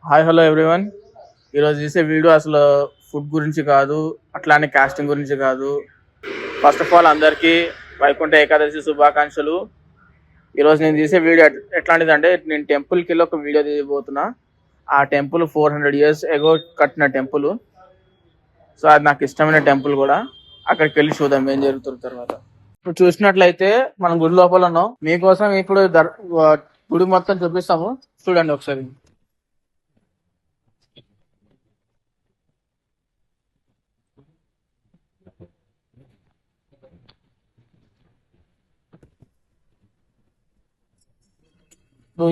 Hi hello everyone. ఈరోజు చేసే video అసలు ఫుడ్ గురించి కాదు, అట్లానే కాస్టింగ్ గురించి కాదు. ఫస్ట్ ఆఫ్ ఆల్ అందరికీ వైకుంఠ ఏకాదశి శుభాకాంక్షలు. ఈరోజు నేను చేసే వీడియో ఎట్లాంటిది అంటే, నేను టెంపుల్కి వెళ్ళి ఒక వీడియో తీయబోతున్నా. ఆ టెంపుల్ 400 years ఎగో కట్టిన టెంపుల్. సో అది నాకు ఇష్టమైన టెంపుల్ కూడా. అక్కడికి వెళ్ళి చూద్దాం ఏం జరుగుతుంది తర్వాత. ఇప్పుడు చూసినట్లయితే మనం గుడి లోపల ఉన్నాం. మీకోసం ఇప్పుడు గుడి మొత్తం చూపిస్తాము, చూడండి ఒకసారి.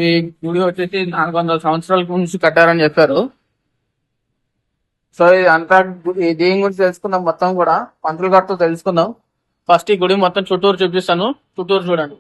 ఈ గుడి వచ్చేసి 400 సంవత్సరాల నుంచి కట్టారని చెప్పారు. సో ఇది అంతా దీని గురించి తెలుసుకుందాం మొత్తం కూడా, పంతులు గారితో తెలుసుకుందాం. ఫస్ట్ ఈ గుడి మొత్తం చుట్టూరు చూపిస్తాను, చుట్టూరు చూడండి.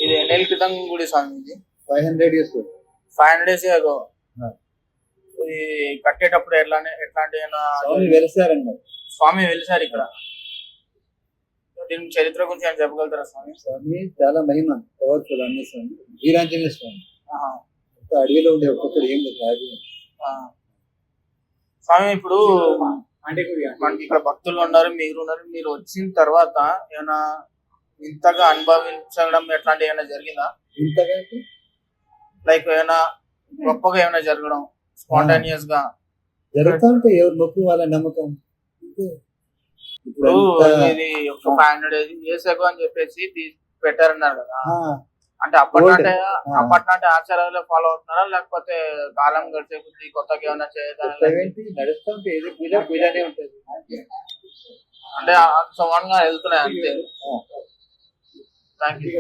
ఇది ఎన్నేళ్ళ క్రితం గుడి స్వామి? ఇది 500 years old. 500 years ago. ఇది కట్టేటప్పుడు ఎట్లాంటి స్వామి వెలిసారు ఇక్కడ. దీని చరిత్ర గురించి ఏమైనా చెప్పగలుగుతారా స్వామి? స్వామి చాలా మహిమ, పవర్ఫుల్ అన్న స్వామి. వీరాంజనేయ స్వామి అడవిలో ఉండే ఒక్కొక్కడు ఏం లేదు. స్వామి ఇప్పుడు మనకి ఇక్కడ భక్తులు ఉన్నారు, మీరు వచ్చిన తర్వాత ఏమైనా ఇంతగా అనుభవించడం ఎట్లాంటి ఏమైనా జరిగిందా? ఇంతగా లైక్ ఏమైనా గొప్పగా ఏమైనా జరగడం స్పాంటానియస్ గా జరుగుతా ఉంటే ఎవరు నొప్పి వాళ్ళ నమ్మకం. ఇప్పుడు ఇది 500 years ago అని చెప్పేసి పెట్టారన్నారు కదా, అంటే అప్పటినాటి ఆచారాలు ఫాలో అవుతున్నారా, లేకపోతే కాలం గడిచే కొద్ది కొత్తగా ఏమైనా నడుస్తూ ఉంటే ఏదో పూజనే ఉంటుంది, అంటే సమానంగా వెళ్తున్నాయి అంతే. Thank you.